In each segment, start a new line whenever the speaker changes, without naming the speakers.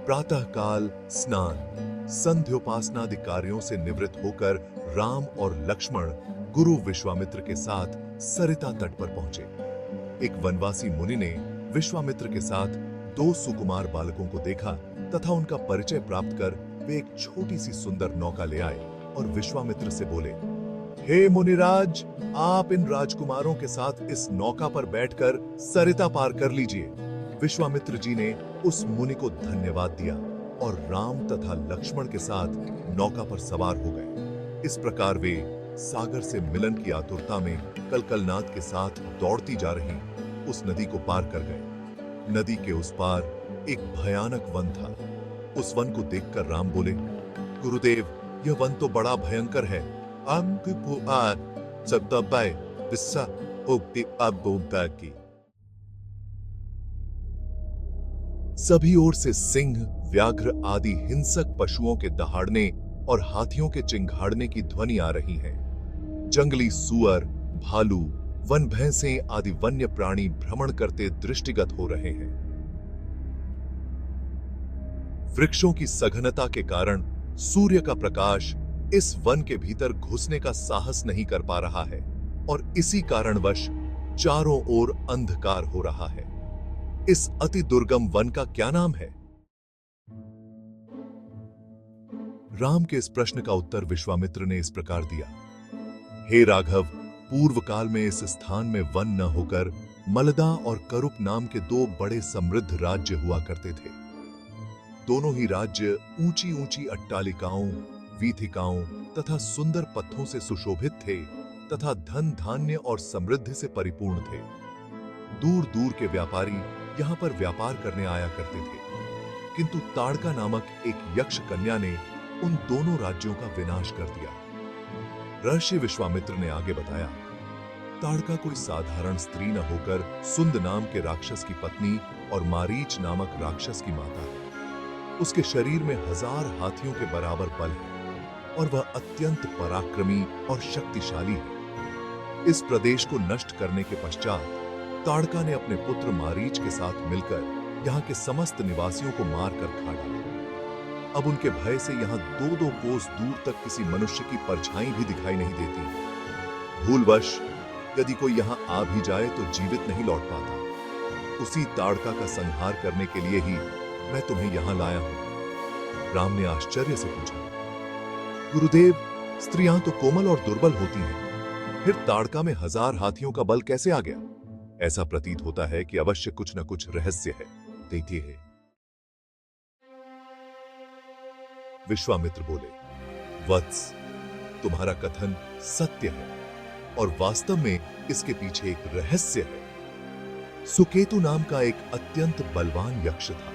प्रातःकाल स्नान, संध्योपासनादि कार्यों से निवृत्त होकर राम और लक्ष्मण गुरु विश्वामित्र के साथ सरिता तट पर पहुंचे। एक वनवासी मुनि ने विश्वामित्र के साथ दो सुकुमार बालकों को देखा तथा उनका परिचय प्राप्त कर वे एक छोटी सी सुंदर नौका ले आए और विश्वामित्र से बोले, हे मुनिराज, आप इन राजकुमारों के साथ इस नौका पर बैठकर सरिता पार कर लीजिए। विश्वामित्र जी ने उस मुनि को धन्यवाद दिया और राम तथा लक्ष्मण के साथ नौका पर सवार हो गए। इस प्रकार वे सागर से मिलन की आतुरता में कलकलनाद के साथ दौड़ती जा रही उस नदी को पार कर गए। नदी के उस पार एक भयानक वन था। उस वन को देखकर राम बोले, गुरुदेव, यह वन तो बड़ा भयंकर है। सभी ओर से सिंह, व्याघ्र आदि हिंसक पशुओं के दहाड़ने और हाथियों के चिंघाड़ने की ध्वनि आ रही है। जंगली सुअर, भालू, वन भैंसें आदि वन्य प्राणी भ्रमण करते दृष्टिगत हो रहे हैं। वृक्षों की सघनता के कारण सूर्य का प्रकाश इस वन के भीतर घुसने का साहस नहीं कर पा रहा है और इसी कारणवश चारों ओर अंधकार हो रहा है। इस अति दुर्गम वन का क्या नाम है? राम के इस प्रश्न का उत्तर विश्वामित्र ने इस प्रकार दिया, हे राघव, पूर्व काल में इस स्थान में वन न होकर मलदा और करुप नाम के दो बड़े समृद्ध राज्य हुआ करते थे। दोनों ही राज्य ऊंची ऊंची अट्टालिकाओं, वीथिकाओं तथा सुंदर पत्थों से सुशोभित थे तथा धन धान्य और समृद्धि से परिपूर्ण थे। दूर दूर के व्यापारी यहां पर व्यापार करने आया करते थे, किंतु ताड़का नामक एक यक्ष कन्या ने उन दोनों राज्यों का विनाश कर दिया। ऋषि विश्वामित्र ने आगे बताया, ताड़का कोई साधारण स्त्री न होकर सुंद नाम के राक्षस की पत्नी और मारीच नामक राक्षस की माता है। उसके शरीर में 1000 हाथियों के बराबर बल है और वह अत्यंत पराक्रमी और शक्तिशाली है। इस प्रदेश को नष्ट करने के पश्चात ताड़का ने अपने पुत्र मारीच के साथ मिलकर यहाँ के समस्त निवासियों को मारकर खा डाला। अब उनके भय से यहाँ 2-2 कोस दूर तक किसी मनुष्य की परछाई भी दिखाई नहीं देती। भूलवश यदि कोई यहाँ आ भी जाए तो जीवित नहीं लौट पाता। उसी ताड़का का संहार करने के लिए ही मैं तुम्हें यहाँ लाया हूं। राम ने आश्चर्य से पूछा, गुरुदेव, स्त्रियां तो कोमल और दुर्बल होती हैं, फिर ताड़का में 1000 हाथियों का बल कैसे आ गया? ऐसा प्रतीत होता है कि अवश्य कुछ न कुछ रहस्य है। देखिए। विश्वामित्र बोले, वत्स, तुम्हारा कथन सत्य है और वास्तव में इसके पीछे एक रहस्य है। सुकेतु नाम का एक अत्यंत बलवान यक्ष था।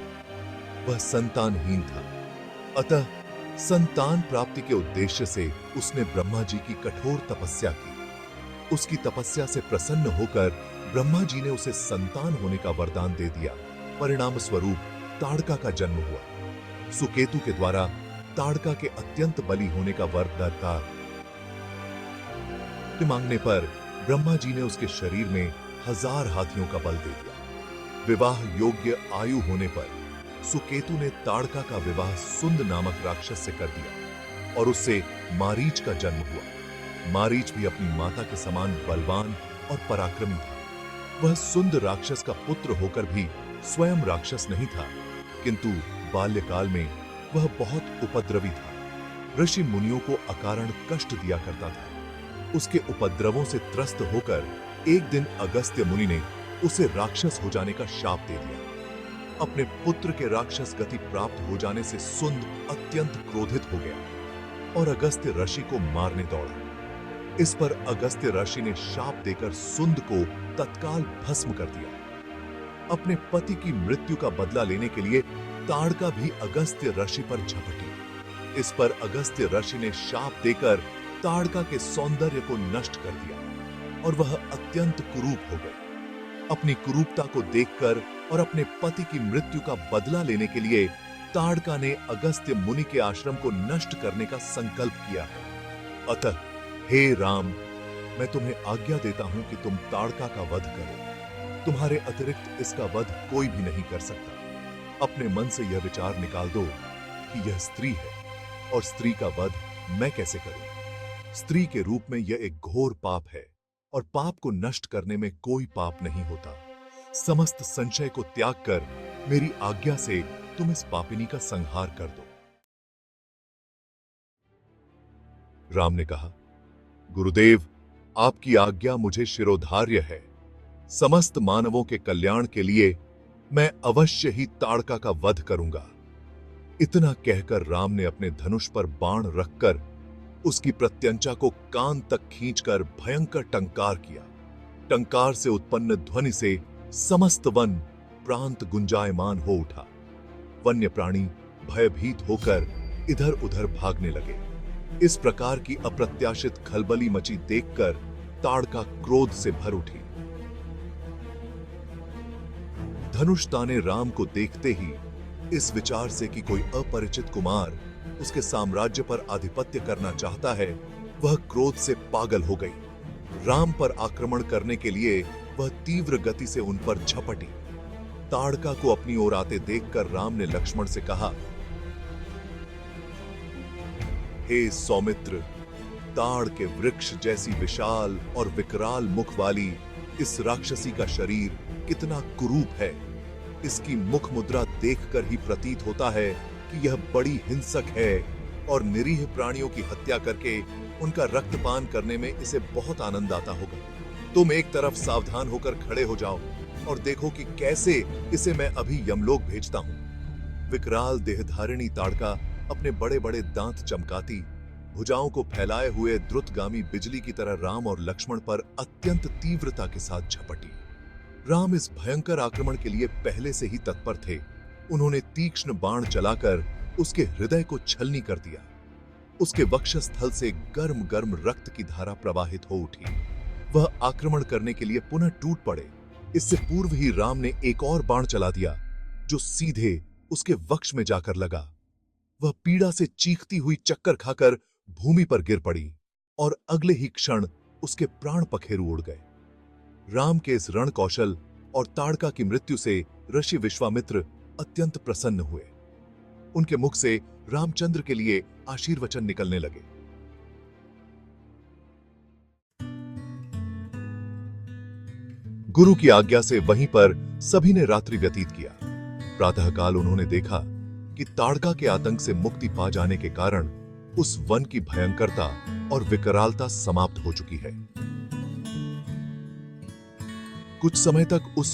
वह संतानहीन था, अतः संतान प्राप्ति के उद्देश्य से उसने ब्रह्मा जी की कठोर तपस्या की। उसकी तपस्या से प्रसन्न होकर ब्रह्मा जी ने उसे संतान होने का वरदान दे दिया। परिणाम स्वरूप ताड़का का जन्म हुआ। सुकेतु के द्वारा ताड़का के अत्यंत बली होने का वरदान मांगने पर ब्रह्मा जी ने उसके शरीर में 1000 हाथियों का बल दे दिया। विवाह योग्य आयु होने पर सुकेतु ने ताड़का का विवाह सुंद नामक राक्षस से कर दिया और उससे मारीच का जन्म हुआ। मारीच भी अपनी माता के समान बलवान और पराक्रमी था। वह सुंद राक्षस का पुत्र होकर भी स्वयं राक्षस नहीं था, किंतु बाल्यकाल में वह बहुत उपद्रवी था। ऋषि मुनियों को अकारण कष्ट दिया करता था। उसके उपद्रवों से त्रस्त होकर एक दिन अगस्त्य मुनि ने उसे राक्षस हो जाने का शाप दे दिया। अपने पुत्र के राक्षस गति प्राप्त हो जाने से सुंद अत्यंत क्रोधित हो गया और अगस्त्य ऋषि को मारने दौड़ा। इस पर अगस्त्य ऋषि ने शाप देकर सुंद को तत्काल भस्म कर दिया। अपने पति की मृत्यु का बदला लेने के लिए ताड़का भी अगस्त्य ऋषि पर झपटी। इस पर अगस्त्य ऋषि ने शाप देकर ताड़का के सौंदर्य को नष्ट कर दिया और वह अत्यंत कुरूप हो गई। अपनी कुरूपता को देखकर और अपने पति की मृत्यु का बदला लेने के लिए ताड़का ने अगस्त्य मुनि के आश्रम को नष्ट करने का संकल्प किया है। अतः हे राम, मैं तुम्हें आज्ञा देता हूं कि तुम ताड़का का वध करो। तुम्हारे अतिरिक्त इसका वध कोई भी नहीं कर सकता। अपने मन से यह विचार निकाल दो कि यह स्त्री है और स्त्री का वध मैं कैसे करूं। स्त्री के रूप में यह एक घोर पाप है और पाप को नष्ट करने में कोई पाप नहीं होता। समस्त संशय को त्याग कर मेरी आज्ञा से तुम इस पापिनी का संहार कर दो। राम ने कहा, गुरुदेव, आपकी आज्ञा मुझे शिरोधार्य है। समस्त मानवों के कल्याण के लिए मैं अवश्य ही ताड़का का वध करूंगा। इतना कहकर राम ने अपने धनुष पर बाण रखकर उसकी प्रत्यंचा को कान तक खींचकर भयंकर टंकार किया। टंकार से उत्पन्न ध्वनि से समस्त वन प्रांत गुंजायमान हो उठा। वन्य प्राणी भयभीत होकर इधर उधर भागने लगे। इस प्रकार की अप्रत्याशित खलबली मची देखकर ताड़का क्रोध से भर उठी। धनुष ताने राम को देखते ही इस विचार से कि कोई अपरिचित कुमार उसके साम्राज्य पर आधिपत्य करना चाहता है, वह क्रोध से पागल हो गई। राम पर आक्रमण करने के लिए वह तीव्र गति से उन पर झपटी। ताड़का को अपनी ओर आते देखकर राम ने लक्ष्मण से कहा, हे सौमित्र, ताड़ के वृक्ष जैसी विशाल और विकराल मुख वाली इस राक्षसी का शरीर कितना कुरूप है। इसकी मुख मुद्रा देखकर ही प्रतीत होता है कि यह बड़ी हिंसक है और निरीह प्राणियों की हत्या करके उनका रक्तपान करने में इसे बहुत आनंद आता होगा। तुम एक तरफ सावधान होकर खड़े हो जाओ और देखो कि कैसे इसे मैं अभी यमलोक भेजता हूं। विकराल देहधारिणी ताड़का अपने बड़े बड़े दांत चमकाती, भुजाओं को फैलाए हुए द्रुतगामी बिजली की तरह राम और लक्ष्मण पर अत्यंत तीव्रता के साथ झपटी। राम इस भयंकर आक्रमण के लिए पहले से ही तत्पर थे। उन्होंने तीक्ष्ण बाण चलाकर उसके हृदय को छलनी कर दिया। उसके वक्षस्थल से गर्म गर्म रक्त की धारा प्रवाहित हो उठी। वह आक्रमण करने के लिए पुनः टूट पड़े। इससे पूर्व ही राम ने एक और बाण चला दिया जो सीधे उसके वक्ष में जाकर लगा। वह पीड़ा से चीखती हुई चक्कर खाकर भूमि पर गिर पड़ी और अगले ही क्षण उसके प्राण पखेरु उड़ गए। राम के इस रण कौशल और ताड़का की मृत्यु से ऋषि विश्वामित्र अत्यंत प्रसन्न हुए। उनके मुख से रामचंद्र के लिए आशीर्वचन निकलने लगे। गुरु की आज्ञा से वहीं पर सभी ने रात्रि व्यतीत किया। प्रातःकाल उन्होंने देखा कि ताड़का के आतंक से मुक्ति पा जाने के कारण उस वन की भयंकरता और विकरालता समाप्त हो चुकी है। कुछ समय तक उस